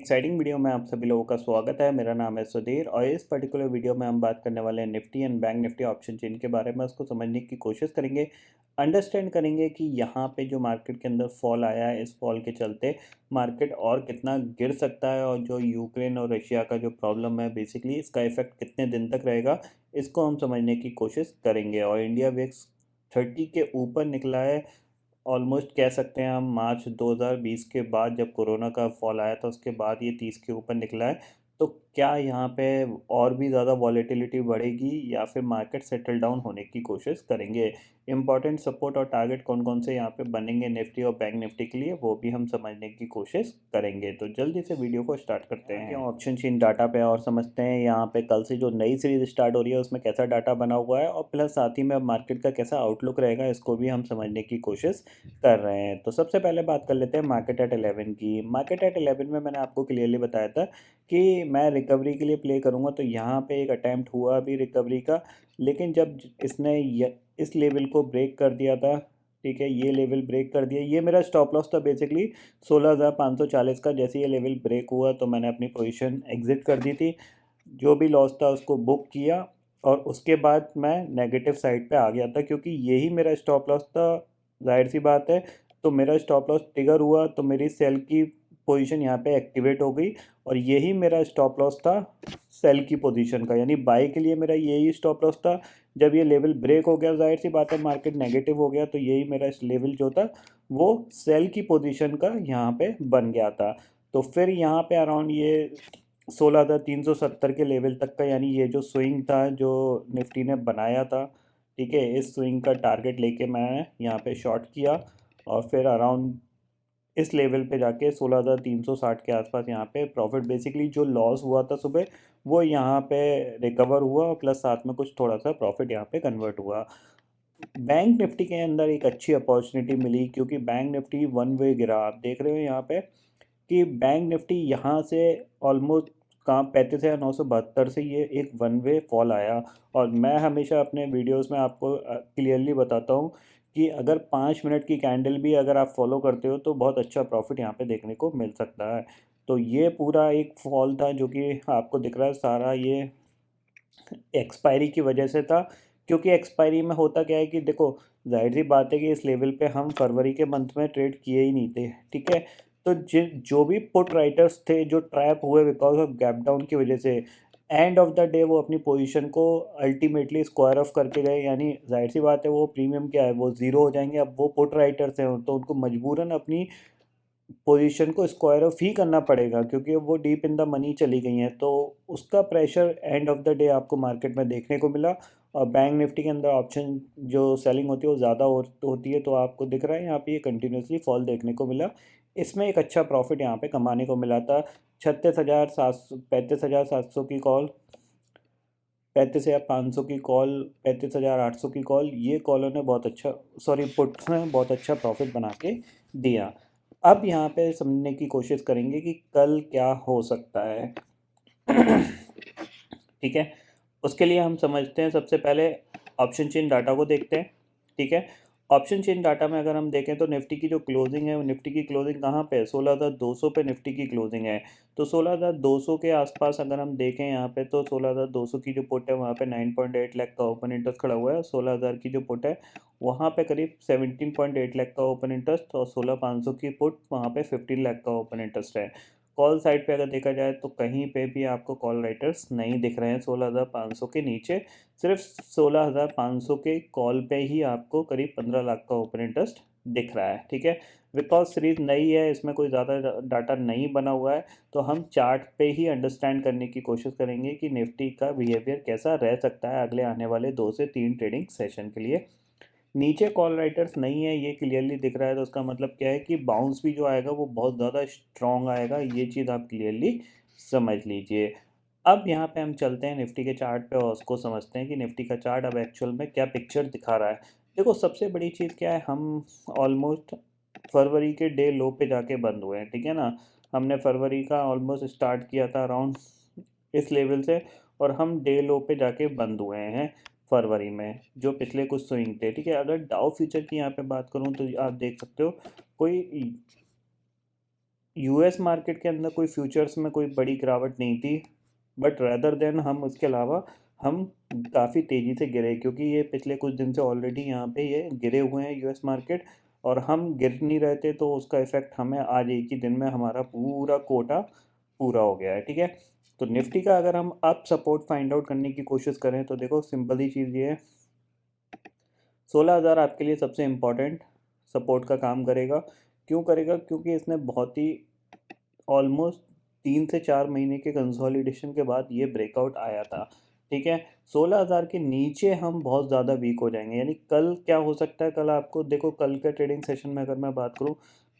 Exciting video में आप सभी लोगों का स्वागत है। मेरा नाम है सुधीर और इस पर्टिकुलर वीडियो में हम बात करने वाले हैं Nifty and bank Nifty option chain के बारे में। उसको समझने की कोशिश करेंगे, अंडरस्टैंड करेंगे कि यहाँ पे जो मार्केट के अंदर फॉल आया है, इस फॉल के चलते मार्केट और कितना गिर सकता है और जो यूक्रेन और रशिया का जो प्रॉब्लम है बेसिकली इसका इफेक्ट कितने दिन तक रहेगा, इसको हम समझने की कोशिश करेंगे। और इंडिया विक्स 30 के ऊपर निकला है। ऑलमोस्ट कह सकते हैं हम मार्च 2020 के बाद जब कोरोना का फॉल आया था उसके बाद ये 30 के ऊपर निकला है। तो क्या यहाँ पे और भी ज़्यादा वॉलेटिलिटी बढ़ेगी या फिर मार्केट सेटल डाउन होने की कोशिश करेंगे। इंपॉर्टेंट सपोर्ट और टारगेट कौन कौन से यहाँ पे बनेंगे निफ्टी और बैंक निफ्टी के लिए वो भी हम समझने की कोशिश करेंगे। तो जल्दी से वीडियो को स्टार्ट करते हैं ऑप्शन चेन डाटा पे और समझते हैं यहाँ पे कल से जो नई सीरीज स्टार्ट हो रही है उसमें कैसा डाटा बना हुआ है और प्लस साथ ही में अब मार्केट का कैसा आउटलुक रहेगा इसको भी हम समझने की कोशिश कर रहे हैं। तो सबसे पहले बात कर लेते हैं मार्केट एट 11 की। मार्केट एट 11 में मैंने आपको क्लियरली बताया था कि मैं रिकवरी के लिए प्ले करूंगा। तो यहाँ पे एक अटैम्प्ट हुआ अभी रिकवरी का, लेकिन जब इसने इस लेवल को ब्रेक कर दिया था, ठीक है, ये लेवल ब्रेक कर दिया, ये मेरा स्टॉप लॉस था बेसिकली 16,540 का। जैसे ये लेवल ब्रेक हुआ तो मैंने अपनी पोजीशन एग्जिट कर दी थी, जो भी लॉस था उसको बुक किया और उसके बाद मैं नेगेटिव साइड पे आ गया था क्योंकि यही मेरा स्टॉप लॉस था। जाहिर सी बात है, तो मेरा स्टॉप लॉस ट्रिगर हुआ तो मेरी सेल की पोजीशन यहाँ पे एक्टिवेट हो गई और यही मेरा स्टॉप लॉस था सेल की पोजीशन का, यानी बाई के लिए मेरा यही स्टॉप लॉस था। जब ये लेवल ब्रेक हो गया जाहिर सी बात है मार्केट नेगेटिव हो गया तो यही मेरा लेवल जो था वो सेल की पोजीशन का यहाँ पे बन गया था। तो फिर यहाँ पे अराउंड ये 16,370 के लेवल तक का, यानी ये जो स्विंग था जो निफ्टी ने बनाया था, ठीक है, इस स्विंग का टारगेट लेके मैंने यहाँ पे शॉर्ट किया और फिर अराउंड इस लेवल पे जाके 16,360 के आसपास यहाँ पे प्रॉफिट, बेसिकली जो लॉस हुआ था सुबह वो यहाँ पे रिकवर हुआ और प्लस साथ में कुछ थोड़ा सा प्रॉफिट यहाँ पे कन्वर्ट हुआ। बैंक निफ्टी के अंदर एक अच्छी अपॉर्चुनिटी मिली क्योंकि बैंक निफ्टी वन वे गिरा। आप देख रहे हो यहाँ पे कि बैंक निफ्टी यहाँ से ऑलमोस्ट कहाँ 35,972 से ये एक वन वे फॉल आया। और मैं हमेशा अपने वीडियोस में आपको क्लियरली बताता हूँ कि अगर 5 मिनट की कैंडल भी अगर आप फॉलो करते हो तो बहुत अच्छा प्रॉफिट यहाँ पे देखने को मिल सकता है। तो ये पूरा एक फॉल था जो कि आपको दिख रहा है सारा, ये एक्सपायरी की वजह से था। क्योंकि एक्सपायरी में होता क्या है कि देखो, जाहिर सी बात है कि इस लेवल पे हम फरवरी के मंथ में ट्रेड किए ही नहीं थे, ठीक है। तो जो भी पुट राइटर्स थे जो ट्रैप हुए बिकॉज ऑफ गैप डाउन की वजह से, एंड ऑफ द डे वो अपनी पोजीशन को अल्टीमेटली स्क्वायर ऑफ करके गए, यानी जाहिर सी बात है वो प्रीमियम क्या है वो ज़ीरो हो जाएंगे। अब वो पुट राइटर्स हैं तो उनको मजबूरन अपनी पोजीशन को स्क्वायर ऑफ ही करना पड़ेगा क्योंकि वो डीप इन द मनी चली गई हैं। तो उसका pressure end of the day आपको मार्केट में देखने को मिला। और बैंक निफ्टी के अंदर ऑप्शन जो सेलिंग होती है वो ज़्यादा होती है, तो आपको दिख रहा है यहाँ पे ये कंटिन्यूसली फॉल देखने को मिला। इसमें एक अच्छा प्रॉफिट यहाँ पे कमाने को मिला था। 35,700 की कॉल, 35,500 की कॉल, 35,800 की कॉल, ये कॉलों ने बहुत अच्छा, सॉरी पुट्स ने बहुत अच्छा प्रॉफिट बना के दिया। अब यहाँ पे समझने की कोशिश करेंगे कि कल क्या हो सकता है। ठीक है, उसके लिए हम समझते हैं सबसे पहले ऑप्शन चेन डाटा को देखते हैं। ठीक है, ऑप्शन चेन डाटा में अगर हम देखें तो निफ्टी की जो क्लोजिंग है, निफ्टी की क्लोजिंग कहाँ पे है, 16,200 पे निफ्टी की क्लोजिंग है। तो 16,200 के आसपास अगर हम देखें यहाँ पे तो 16,200 की जो पुट है वहाँ पे 9.8 लाख का ओपन इंटरेस्ट खड़ा हुआ है। 16,000 की जो पुट है वहाँ पे करीब 17.8 लाख का ओपन इंटरेस्ट और 16,500 की पुट वहाँ पे 15 लाख का ओपन इंटरेस्ट है। कॉल साइड पे अगर देखा जाए तो कहीं पे भी आपको कॉल राइटर्स नहीं दिख रहे हैं 16,500 के नीचे। सिर्फ 16,500 के कॉल पे ही आपको करीब 15 लाख का ओपन इंटरेस्ट दिख रहा है। ठीक है, बिकॉज सीरीज नई है इसमें कोई ज़्यादा डाटा नहीं बना हुआ है, तो हम चार्ट पे ही अंडरस्टैंड करने की कोशिश करेंगे कि निफ्टी का बिहेवियर कैसा रह सकता है अगले आने वाले 2 से 3 ट्रेडिंग सेशन के लिए। नीचे कॉल राइटर्स नहीं है ये क्लियरली दिख रहा है, तो उसका मतलब क्या है कि बाउंस भी जो आएगा वो बहुत ज़्यादा स्ट्रॉन्ग आएगा, ये चीज़ आप क्लियरली समझ लीजिए। अब यहाँ पे हम चलते हैं निफ्टी के चार्ट पे और उसको समझते हैं कि निफ्टी का चार्ट अब एक्चुअल में क्या पिक्चर दिखा रहा है। देखो सबसे बड़ी चीज़ क्या है, हम ऑलमोस्ट फरवरी के डे लो पे जाके बंद हुए हैं, ठीक है ना। हमने फरवरी का ऑलमोस्ट स्टार्ट किया था अराउंड इस लेवल से और हम डे लो पे जाके बंद हुए हैं फरवरी में, जो पिछले कुछ स्विंग थे। ठीक है, अगर डाउ फ्यूचर की यहाँ पे बात करूँ तो आप देख सकते हो कोई यूएस मार्केट के अंदर कोई फ्यूचर्स में कोई बड़ी गिरावट नहीं थी, बट रैदर देन हम उसके अलावा हम काफ़ी तेज़ी से गिरे, क्योंकि ये पिछले कुछ दिन से ऑलरेडी यहाँ पे ये गिरे हुए हैं यूएस मार्केट, और हम गिर नहीं रहते तो उसका इफ़ेक्ट हमें आज एक ही दिन में हमारा पूरा कोटा पूरा हो गया है, ठीक है। तो निफ्टी का अगर हम अब सपोर्ट फाइंड आउट करने की कोशिश करें तो देखो सिंपल ही चीज़ ये है, 16,000 आपके लिए सबसे इम्पोर्टेंट सपोर्ट का काम करेगा। क्यों करेगा? क्योंकि इसने बहुत ही ऑलमोस्ट 3 से 4 महीने के कंसोलिडेशन के बाद ये ब्रेकआउट आया था, ठीक है। 16,000 के नीचे हम बहुत ज़्यादा वीक हो जाएंगे, यानी कल क्या हो सकता है, कल आपको देखो, कल के ट्रेडिंग सेशन में अगर मैं बात करूँ,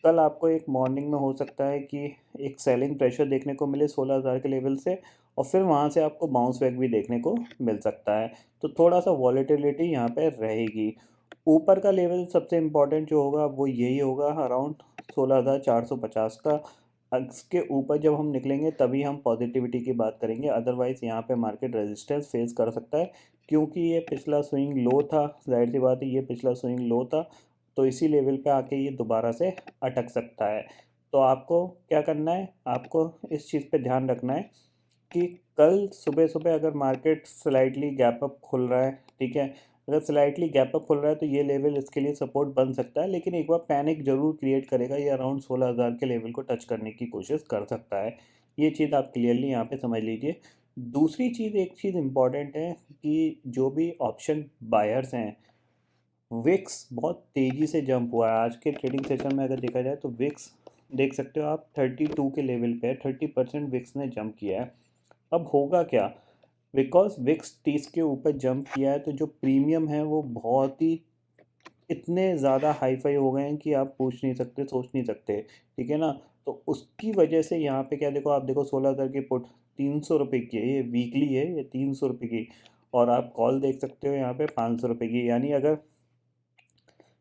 कल आपको एक मॉर्निंग में हो सकता है कि एक सेलिंग प्रेशर देखने को मिले 16,000 के लेवल से, और फिर वहाँ से आपको बाउंस बैक भी देखने को मिल सकता है। तो थोड़ा सा वॉलेटिलिटी यहाँ पे रहेगी। ऊपर का लेवल सबसे इम्पोर्टेंट जो होगा वो यही होगा, अराउंड 16,450 का। इसके ऊपर जब हम निकलेंगे तभी हम पॉजिटिविटी की बात करेंगे, अदरवाइज़ यहाँ पे मार्केट रेजिस्टेंस फेस कर सकता है, क्योंकि ये पिछला स्विंग लो था, जाहिर सी बात है ये पिछला स्विंग लो था, तो इसी लेवल पे आके ये दोबारा से अटक सकता है। तो आपको क्या करना है, आपको इस चीज़ पे ध्यान रखना है कि कल सुबह सुबह अगर मार्केट स्लाइटली गैप अप खुल रहा है, ठीक है, अगर स्लाइटली गैप अप खुल रहा है तो ये लेवल इसके लिए सपोर्ट बन सकता है, लेकिन एक बार पैनिक जरूर क्रिएट करेगा, ये अराउंड 16,000 के लेवल को टच करने की कोशिश कर सकता है। ये चीज़ आप क्लियरली यहाँ पे समझ लीजिए। दूसरी चीज़, एक चीज़ इम्पॉर्टेंट है कि जो भी ऑप्शन बायर्स हैं, विक्स बहुत तेज़ी से जंप हुआ है आज के ट्रेडिंग सेशन में। अगर देखा जाए तो विक्स देख सकते हो आप 32 के लेवल पे है, 30% विक्स ने जंप किया है। अब होगा क्या? बिकॉज विक्स 30 के ऊपर जंप किया है तो जो प्रीमियम है वो बहुत ही इतने ज़्यादा हाई फाई हो गए हैं कि आप पूछ नहीं सकते, सोच नहीं सकते, ठीक है ना। तो उसकी वजह से यहाँ पे क्या, देखो आप देखो 16,000 की पुट 300 रुपये की है, ये वीकली है, ये 300 रुपये की, और आप कॉल देख सकते हो यहाँ पे 500 रुपये की। यानी अगर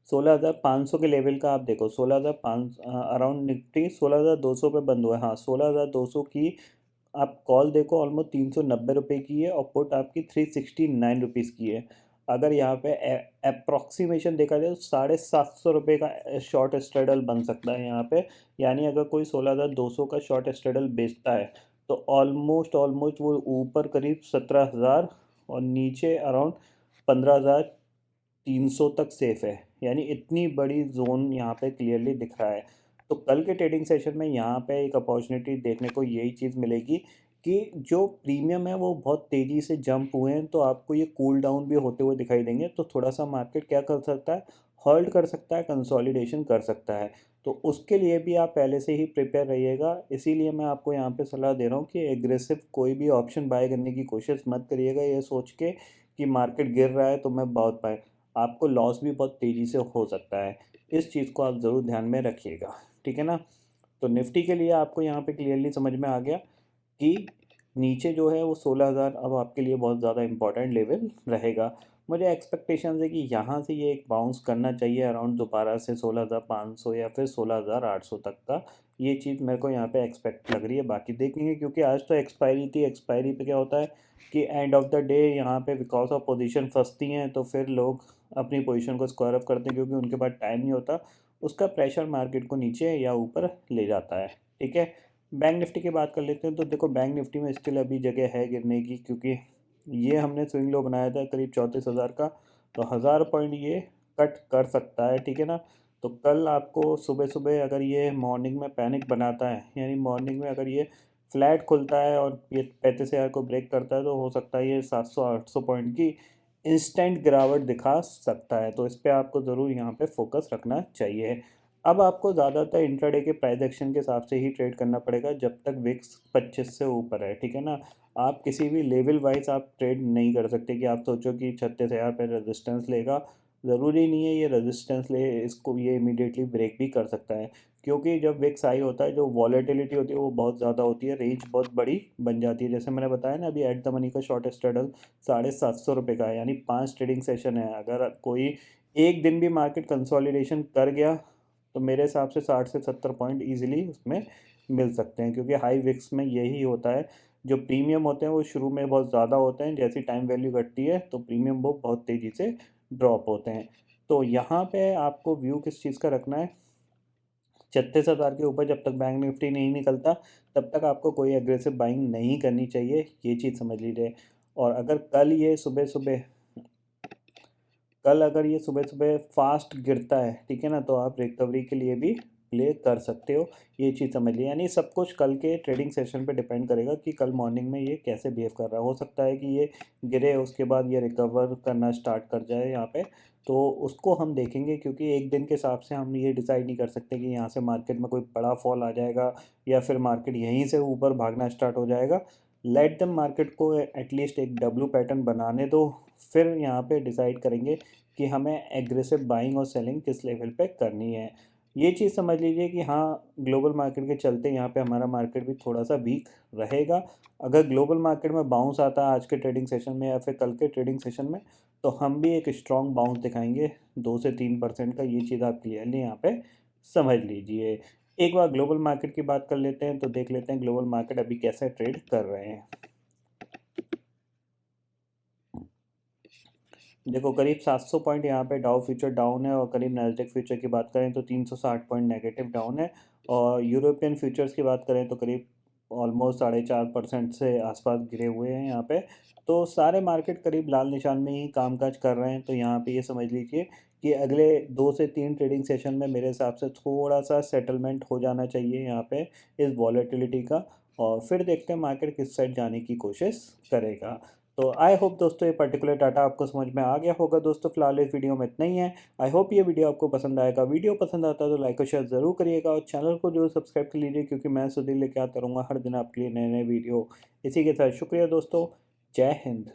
16,500 के लेवल का आप देखो, 16,500 अराउंड निफ्टी 16,200 पे बंद हुआ है, हाँ 16,200 की आप कॉल देखो, ऑलमोस्ट 390 रुपये की है, और पुट आपकी 369 रुपीज़ की है। अगर यहाँ पे अप्रॉक्सीमेशन देखा जाए तो 750 रुपये का शॉर्ट स्ट्रेडल बन सकता है यहाँ पे। यानी अगर कोई 16,200 का शॉर्ट स्ट्रेडल बेचता है तो ऑलमोस्ट ऑलमोस्ट वो ऊपर करीब 17,000 और नीचे अराउंड 15,300 तक सेफ है, यानी इतनी बड़ी जोन यहाँ पे क्लियरली दिख रहा है। तो कल के ट्रेडिंग सेशन में यहाँ पे एक अपॉर्चुनिटी देखने को यही चीज़ मिलेगी कि जो प्रीमियम है वो बहुत तेज़ी से जंप हुए हैं, तो आपको ये कूल डाउन भी होते हुए दिखाई देंगे, तो थोड़ा सा मार्केट क्या कर सकता है, होल्ड कर सकता है, कंसोलिडेशन कर सकता है। तो उसके लिए भी आप पहले से ही प्रिपेयर रहिएगा। इसीलिए मैं आपको यहाँ पे सलाह दे रहा हूँ कि एग्रेसिव कोई भी ऑप्शन बाय करने की कोशिश मत करिएगा ये सोच के कि मार्केट गिर रहा है तो मैं बहुत पाए, आपको लॉस भी बहुत तेज़ी से हो सकता है। इस चीज़ को आप ज़रूर ध्यान में रखिएगा, ठीक है ना। तो निफ्टी के लिए आपको यहाँ पे क्लियरली समझ में आ गया कि नीचे जो है वो 16,000 अब आपके लिए बहुत ज़्यादा इंपॉर्टेंट लेवल रहेगा। मुझे एक्सपेक्टेशन है कि यहाँ से ये एक बाउंस करना चाहिए अराउंड दोबारा से 16,500 या फिर 16,800 तक का। ये चीज़ मेरे को यहाँ पे एक्सपेक्ट लग रही है, बाकी देखेंगे, क्योंकि आज तो एक्सपायरी थी। एक्सपायरी पे क्या होता है कि एंड ऑफ द डे यहाँ पे बिकॉज ऑफ पोजीशन फंसती हैं तो फिर लोग अपनी पोजीशन को स्क्वायर अप करते हैं, क्योंकि उनके पास टाइम नहीं होता। उसका प्रेशर मार्केट को नीचे या ऊपर ले जाता है, ठीक है। बैंक निफ्टी की बात कर लेते हैं, तो देखो बैंक निफ्टी में स्टिल अभी जगह है गिरने की, क्योंकि ये हमने स्विंग लो बनाया था करीब 34,000 का, तो 1,000 पॉइंट ये कट कर सकता है, ठीक है ना। तो कल आपको सुबह सुबह अगर ये मॉर्निंग में पैनिक बनाता है, यानी मॉर्निंग में अगर ये फ्लैट खुलता है और ये 35,000 को ब्रेक करता है, तो हो सकता है ये 700-800 पॉइंट की इंस्टेंट गिरावट दिखा सकता है। तो इस पे आपको ज़रूर यहाँ पे फोकस रखना चाहिए। अब आपको ज़्यादातर इंट्राडे के प्राइस एक्शन के हिसाब से ही ट्रेड करना पड़ेगा जब तक विक्स 25 से ऊपर है, ठीक है ना। आप किसी भी लेवल वाइज आप ट्रेड नहीं कर सकते कि आप सोचो कि 36,000 पे रेजिस्टेंस लेगा, ज़रूरी नहीं है ये रेजिस्टेंस ले, इसको ये इमीडिएटली ब्रेक भी कर सकता है, क्योंकि जब विक्स हाई होता है जो वॉलेटिलिटी होती है वो बहुत ज़्यादा होती है, रेंज बहुत बड़ी बन जाती है। जैसे मैंने बताया ना, अभी एट द मनी का शॉर्ट स्ट्रेडल 750 रुपये का है, यानी 5 ट्रेडिंग सेशन है। अगर कोई एक दिन भी मार्केट कंसोलिडेशन कर गया तो मेरे हिसाब से 60 से 70 पॉइंट ईजिली उसमें मिल सकते हैं, क्योंकि हाई विक्स में यही होता है, जो प्रीमियम होते हैं वो शुरू में बहुत ज़्यादा होते हैं, जैसी टाइम वैल्यू घटती है तो प्रीमियम वो बहुत तेज़ी से ड्रॉप होते हैं। तो यहाँ पे आपको व्यू किस चीज़ का रखना है, 36,000 के ऊपर जब तक बैंक निफ्टी नहीं निकलता तब तक आपको कोई एग्रेसिव बाइंग नहीं करनी चाहिए, ये चीज़ समझ लीजिए। और अगर कल अगर ये सुबह सुबह फास्ट गिरता है, ठीक है ना, तो आप रिकवरी के लिए भी प्ले कर सकते हो, ये चीज़ समझ लीजिए। यानी सब कुछ कल के ट्रेडिंग सेशन पे डिपेंड करेगा कि कल मॉर्निंग में ये कैसे बिहेव कर रहा है। हो सकता है कि ये गिरे उसके बाद ये रिकवर करना स्टार्ट कर जाए यहाँ पे, तो उसको हम देखेंगे, क्योंकि एक दिन के हिसाब से हम ये डिसाइड नहीं कर सकते कि यहाँ से मार्केट में कोई बड़ा फॉल आ जाएगा या फिर मार्केट यहीं से ऊपर भागना स्टार्ट हो जाएगा। लेट देम मार्केट को एटलीस्ट एक डब्ल्यू पैटर्न बनाने दो, फिर यहाँ पे डिसाइड करेंगे कि हमें एग्रेसिव बाइंग और सेलिंग किस लेवल पे करनी है। ये चीज़ समझ लीजिए कि हाँ, ग्लोबल मार्केट के चलते यहाँ पे हमारा मार्केट भी थोड़ा सा वीक रहेगा। अगर ग्लोबल मार्केट में बाउंस आता है आज के ट्रेडिंग सेशन में या फिर कल के ट्रेडिंग सेशन में, तो हम भी एक स्ट्रॉन्ग बाउंस दिखाएंगे 2 से 3% का। ये चीज़ आप क्लियरली यहाँ पे समझ लीजिए। एक बार ग्लोबल मार्केट की बात कर लेते हैं, तो देख लेते हैं ग्लोबल मार्केट अभी कैसे ट्रेड कर रहे हैं। देखो करीब 700 पॉइंट यहाँ पे डाउ फ्यूचर डाउन है, और करीब नैस्डैक फ्यूचर की बात करें तो 360 पॉइंट नेगेटिव डाउन है। और यूरोपियन फ्यूचर्स की बात करें तो करीब ऑलमोस्ट 4.5% से आसपास गिरे हुए हैं यहाँ पे। तो सारे मार्केट करीब लाल निशान में ही कामकाज कर रहे हैं। तो यहाँ पे ये समझ लीजिए कि अगले 2 से 3 ट्रेडिंग सेशन में मेरे हिसाब से थोड़ा सा सेटलमेंट हो जाना चाहिए यहाँ पे इस वॉलेटिलिटी का, और फिर देखते हैं मार्केट किस साइड जाने की कोशिश करेगा। तो आई होप दोस्तों ये पर्टिकुलर डाटा आपको समझ में आ गया होगा। दोस्तों फिलहाल इस वीडियो में इतना ही है। आई होप ये वीडियो आपको पसंद आएगा। वीडियो पसंद आता है तो लाइक और शेयर ज़रूर करिएगा, और चैनल को जो सब्सक्राइब कर लीजिए, क्योंकि मैं सुधीर लेके आता रहूँगा हर दिन आपके लिए नए नए वीडियो। इसी के साथ शुक्रिया दोस्तों, जय हिंद।